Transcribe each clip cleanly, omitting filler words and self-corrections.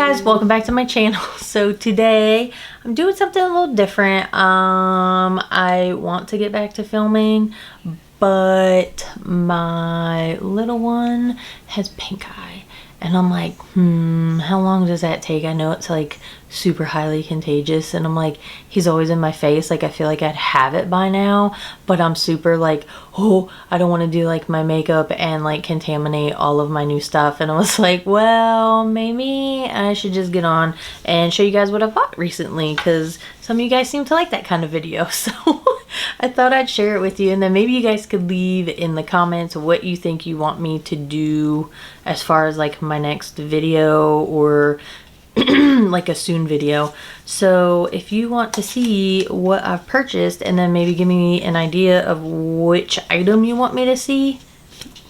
guys, welcome back to my channel. So today I'm doing something a little different. I want to get back to filming, but my little one has pink eye and I'm like, how long does that take? I know it's like super highly contagious and I'm like, he's always in my face, like I feel like I'd have it by now, but I'm super like, oh, I don't want to do like my makeup and like contaminate all of my new stuff. And I was like, well, maybe I should just get on and show you guys what I bought recently, because some of you guys seem to like that kind of video. So I thought I'd share it with you, and then maybe you guys could leave in the comments what you think you want me to do as far as like my next video or like a soon video. So if you want to see what I've purchased and then maybe give me an idea of which item you want me to see,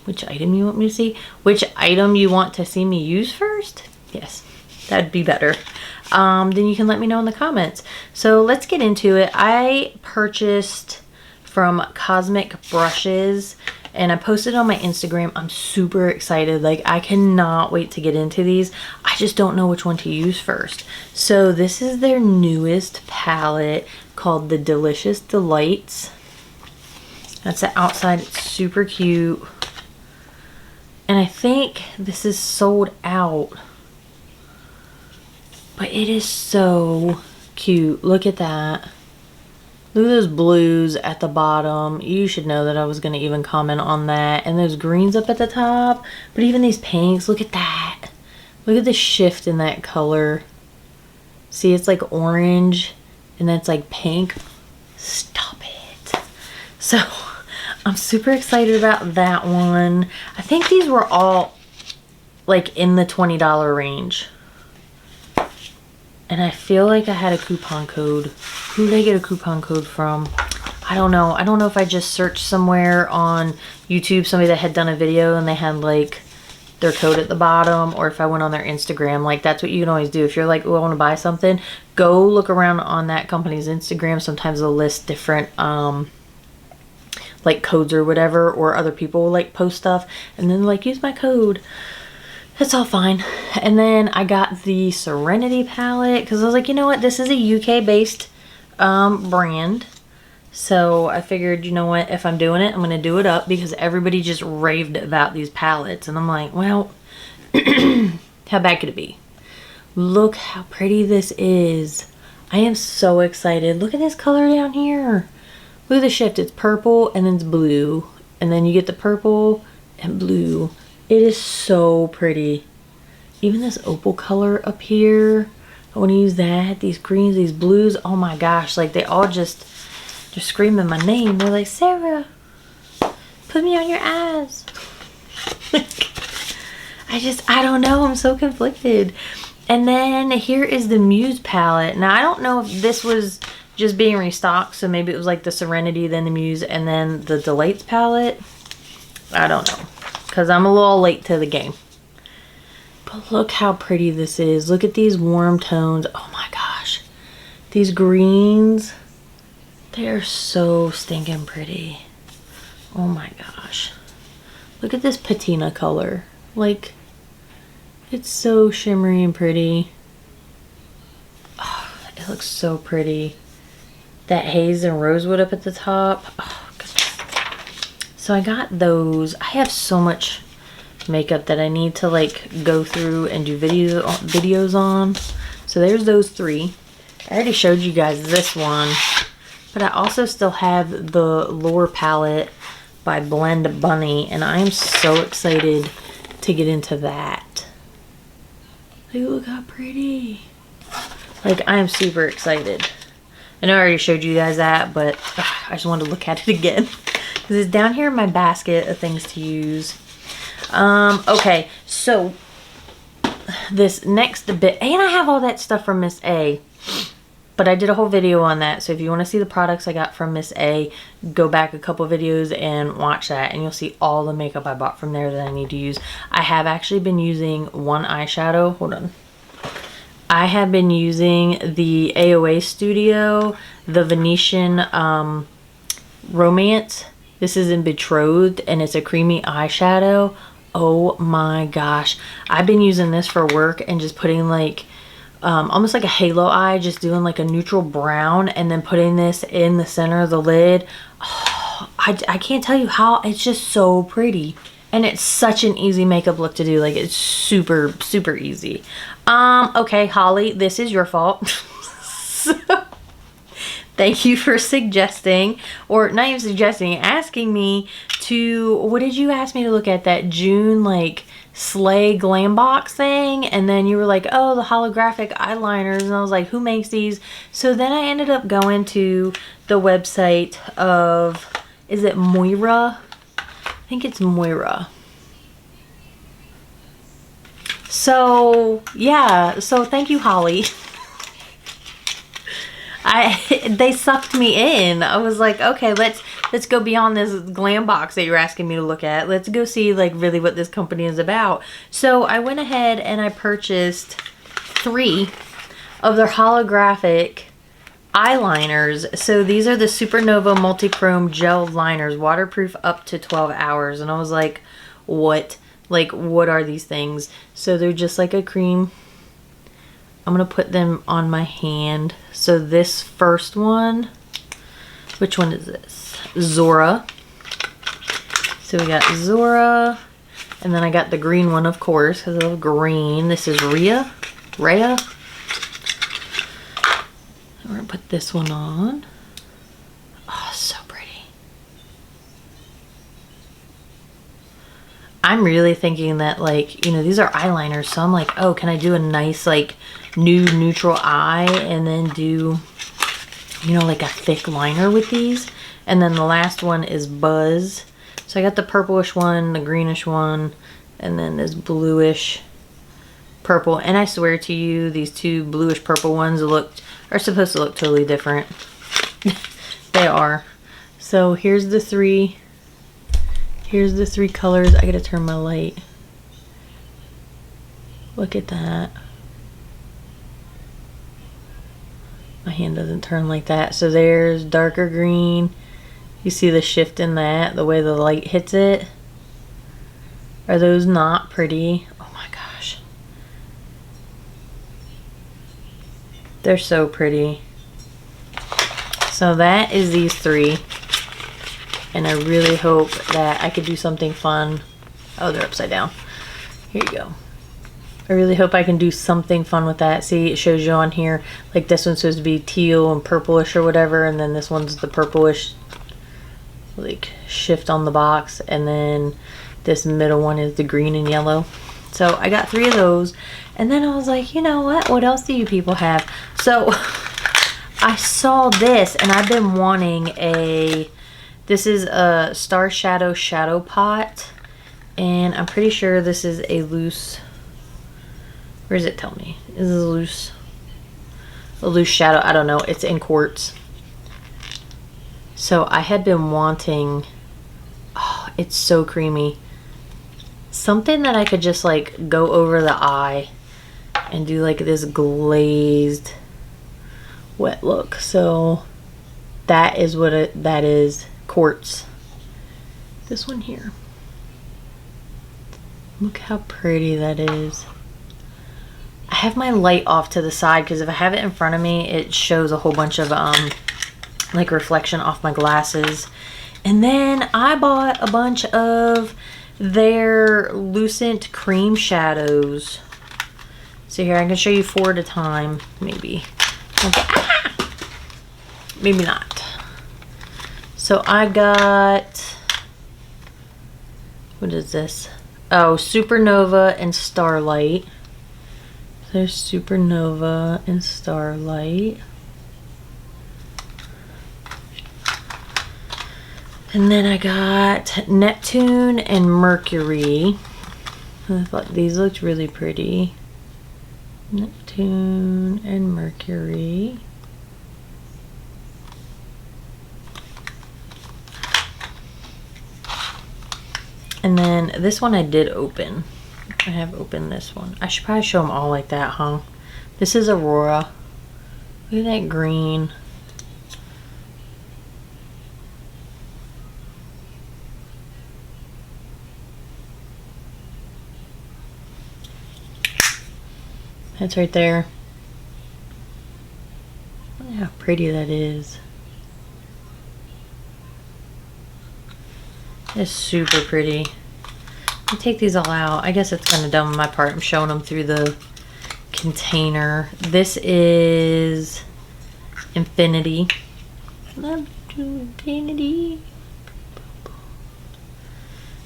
which item you want to see me use first, yes, that'd be better. Then you can let me know in the comments. So let's get into it. I purchased from Cosmic Brushes and I posted on my Instagram. I'm super excited. Like, I cannot wait to get into these. I just don't know which one to use first. So this is their newest palette called the Delicious Delights. That's the outside. It's super cute. And I think this is sold out. But it is so cute. Look at that. Look at those blues at the bottom. You should know that I was going to even comment on that. And those greens up at the top. But even these pinks, look at that. Look at the shift in that color. See, it's like orange and then it's like pink. Stop it. So I'm super excited about that one. I think these were all like in the $20 range. And I feel like I had a coupon code. Who did I get a coupon code from? I don't know. I don't know if I just searched somewhere on YouTube, somebody that had done a video and they had like their code at the bottom, or if I went on their Instagram. Like, that's what you can always do. If you're like, oh, I want to buy something, go look around on that company's Instagram. Sometimes they'll list different like codes or whatever, or other people will like post stuff and then like, use my code. It's all fine. And then I got the Serenity palette because I was like, you know what? This is a UK-based brand. So I figured, you know what? If I'm doing it, I'm going to do it up because everybody just raved about these palettes. And I'm like, well, how bad could it be? Look how pretty this is. I am so excited. Look at this color down here. Look at the shift. It's purple and then it's blue. And then you get the purple and blue. It is so pretty. Even this opal color up here, I want to use that. These greens, these blues, oh my gosh, like they all just, they're screaming my name. They're like, Sarah, put me on your eyes. I don't know, I'm so conflicted. And then here is the Muse palette. Now I don't know if this was just being restocked, so maybe it was like the Serenity, then the Muse, and then the Delights palette. I don't know, because I'm a little late to the game. But look how pretty this is. Look at these warm tones. Oh my gosh. These greens, they're so stinking pretty. Oh my gosh. Look at this patina color. Like, it's so shimmery and pretty. Oh, it looks so pretty. That haze and rosewood up at the top. Oh, goodness. So I got those. I have so much makeup that I need to like go through and do videos on. So there's those three. I already showed you guys this one, but I also still have the Lure palette by Blend Bunny, and I am so excited to get into that. Like, look how pretty. Like, I am super excited. I know I already showed you guys that, but I just wanted to look at it again because it's down here in my basket of things to use. Okay, so this next bit, and I have all that stuff from Miss A, but I did a whole video on that. So if you want to see the products I got from Miss A, go back a couple videos and watch that, and you'll see all the makeup I bought from there that I need to use. I have actually been using one eyeshadow. Hold on. I have been using the AOA Studio, the Venetian Romance. This is in Betrothed, and it's a creamy eyeshadow. Oh my gosh. I've been using this for work and just putting like almost like a halo eye, just doing like a neutral brown and then putting this in the center of the lid. Oh, I can't tell you how, it's just so pretty. And it's such an easy makeup look to do. Like, it's super, super easy. Okay, Holly, this is your fault. So, thank you for suggesting, or not even suggesting, asking me to, what did you ask me to look at? That June, like, Slay Glam Box thing? And then you were like, oh, the holographic eyeliners. And I was like, who makes these? So then I ended up going to the website of, is it Moira? I think it's Moira. So yeah, so thank you, Holly. They sucked me in. I was like, okay, let's go beyond this glam box that you're asking me to look at. Let's go see like really what this company is about. So I went ahead and I purchased 3 of their holographic eyeliners. So these are the Supernova Multi-Chrome Gel Liners, waterproof up to 12 hours. And I was like, what? Like, what are these things? So they're just like a cream. I'm going to put them on my hand. So this first one, which one is this? Zora. So we got Zora. And then I got the green one, of course, because I love green. This is Rhea. We're going to put this one on. Oh, so pretty. I'm really thinking that, like, you know, these are eyeliners. So I'm like, oh, can I do a nice, like, nude neutral eye and then do, you know, like a thick liner with these? And then the last one is Buzz. So I got the purplish one, the greenish one, and then this bluish purple. And I swear to you, these 2 bluish purple ones are supposed to look totally different. They are. So here's the 3. Here's the 3 colors. I gotta turn my light. Look at that. My hand doesn't turn like that. So there's darker green. You see the shift in that, the way the light hits it. Are those not pretty? Oh my gosh. They're so pretty. So that is these 3. And I really hope that I could do something fun. Oh, they're upside down. Here you go. I really hope I can do something fun with that. See, it shows you on here. Like this one's supposed to be teal and purplish or whatever. And then this one's the purplish, like, shift on the box. And then this middle one is the green and yellow. So I got 3 of those. And then I was like, you know what? What else do you people have? So I saw this and I've been wanting a... This is a Star Shadow Shadow Pot, and I'm pretty sure this is a loose, where does it tell me? Is this a loose shadow? I don't know. It's in quartz. So I had been wanting, oh, it's so creamy. Something that I could just like go over the eye and do like this glazed wet look. So that is what that is. Quartz. This one here. Look how pretty that is. I have my light off to the side because if I have it in front of me, it shows a whole bunch of like reflection off my glasses. And then I bought a bunch of their Lucent cream shadows. So here I can show you 4 at a time, maybe. Okay. Ah! Maybe not. So I got, what is this? Oh, Supernova and Starlight. There's Supernova and Starlight. And then I got Neptune and Mercury. I thought these looked really pretty. Neptune and Mercury. And then this one I did open. I have opened this one. I should probably show them all like that, huh? This is Aurora. Look at that green. That's right there. Look how pretty that is. It's super pretty. Let me take these all out. I guess it's kind of dumb on my part. I'm showing them through the container. This is Infinity. Love to Infinity.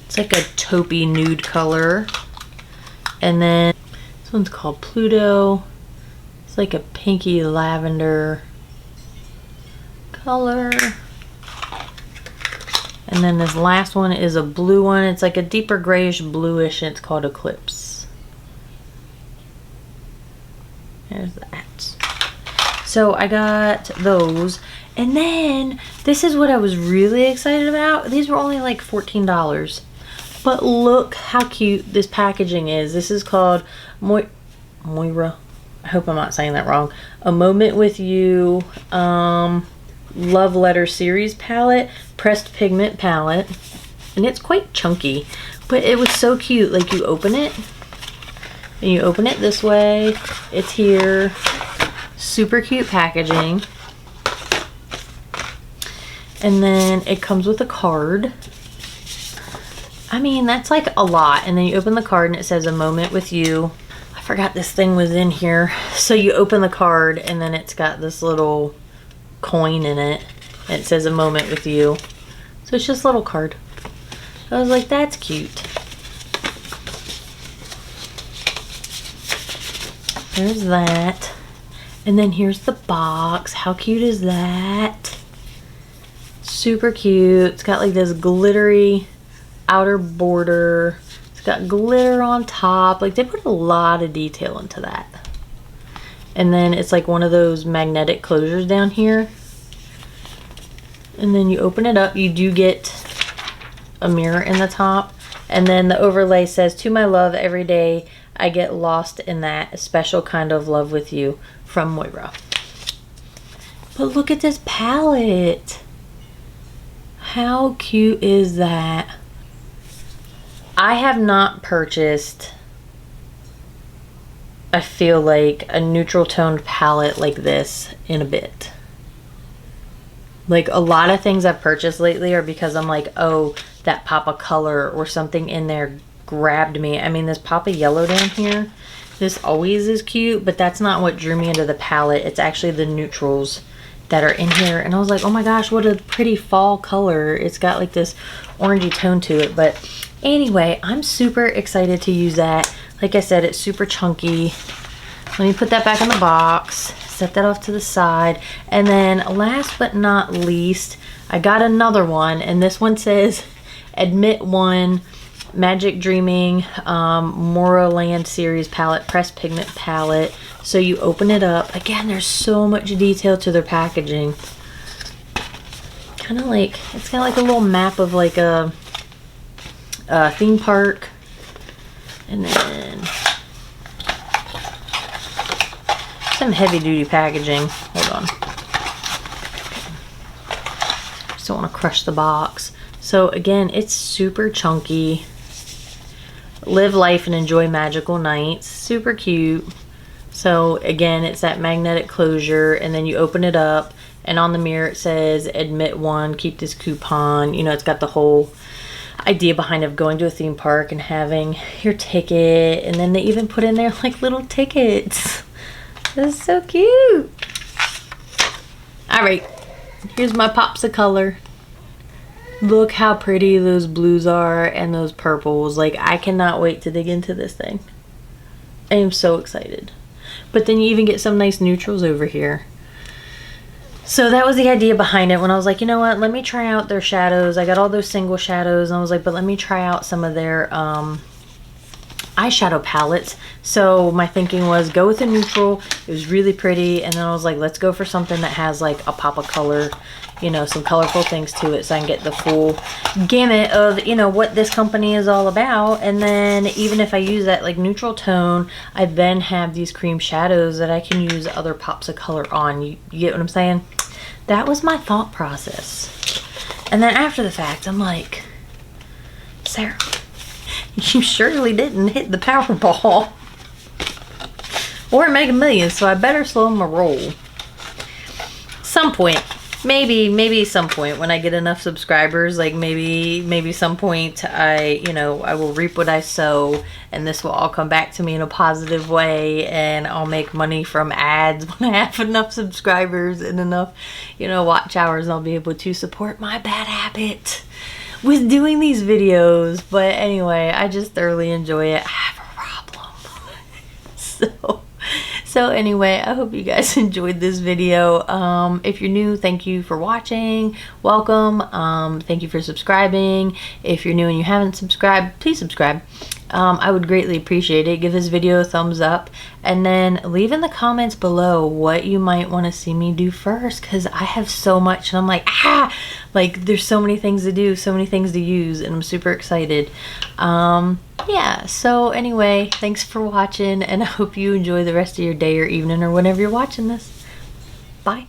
It's like a taupey nude color. And then this one's called Pluto. It's like a pinky lavender color. And then this last one is a blue one. It's like a deeper grayish bluish, and it's called Eclipse. There's that. So I got those. And then this is what I was really excited about. These were only like $14. But look how cute this packaging is. This is called Moira. I hope I'm not saying that wrong. A Moment with You Love Letter Series palette, pressed pigment palette, and it's quite chunky, but it was so cute. Like, you open it and you open it this way, it's here, super cute packaging, and then it comes with a card. I mean, that's like a lot. And then you open the card and it says A Moment with You. I forgot this thing was in here. So you open the card and then it's got this little coin in it, and it says A Moment with You. So it's just a little card. I was like, that's cute. There's that. And then here's the box. How cute is that? Super cute. It's got like this glittery outer border. It's got glitter on top. Like, they put a lot of detail into that. And then it's like one of those magnetic closures down here. And then you open it up. You do get a mirror in the top. And then the overlay says, to my love, every day I get lost in that special kind of love with you, from Moira. But look at this palette. How cute is that? I have not purchased, I feel like, a neutral toned palette like this in a bit. Like, a lot of things I've purchased lately are because I'm like, oh, that pop of color or something in there grabbed me. I mean, this pop of yellow down here, this always is cute, but that's not what drew me into the palette. It's actually the neutrals that are in here. And I was like, oh my gosh, what a pretty fall color. It's got like this orangey tone to it. But anyway, I'm super excited to use that. Like I said, it's super chunky. Let me put that back in the box, set that off to the side. And then last but not least, I got another one, and this one says Admit One Magic Dreaming Moraland Series palette, pressed pigment palette. So you open it up. Again, there's so much detail to their packaging. Kind of like, it's kind of like a little map of like a theme park. And then some heavy duty packaging. Hold on. Just don't want to crush the box. So again, it's super chunky. Live life and enjoy magical nights. Super cute. So again, it's that magnetic closure, and then you open it up, and on the mirror it says Admit One, keep this coupon. You know, it's got the whole idea behind of going to a theme park and having your ticket, and then they even put in there like little tickets. That's so cute. All right, here's my pops of color. Look how pretty those blues are and those purples. Like, I cannot wait to dig into this thing. I am so excited. But then you even get some nice neutrals over here. So that was the idea behind it, when I was like, you know what, let me try out their shadows. I got all those single shadows, and I was like, but let me try out some of their eyeshadow palettes. So my thinking was go with a neutral. It was really pretty, and then I was like, let's go for something that has like a pop of color, you know, some colorful things to it, so I can get the full gamut of, you know, what this company is all about. And then even if I use that like neutral tone, I then have these cream shadows that I can use other pops of color on. You get what I'm saying? That was my thought process. And then after the fact, I'm like, Sarah, you surely didn't hit the Powerball. or Mega Millions, so I better slow my roll. Some point. Maybe some point when I get enough subscribers, like maybe some point I will reap what I sow, and this will all come back to me in a positive way, and I'll make money from ads when I have enough subscribers and enough, watch hours, and I'll be able to support my bad habit with doing these videos. But anyway, I just thoroughly enjoy it. I have a problem. So anyway, I hope you guys enjoyed this video. If you're new, thank you for watching. Welcome. Thank you for subscribing. If you're new and you haven't subscribed, please subscribe. I would greatly appreciate it. Give this video a thumbs up, and then leave in the comments below what you might want to see me do first, because I have so much and I'm like there's so many things to do, so many things to use, and I'm super excited. Yeah, so anyway, thanks for watching, and I hope you enjoy the rest of your day or evening or whenever you're watching this. Bye.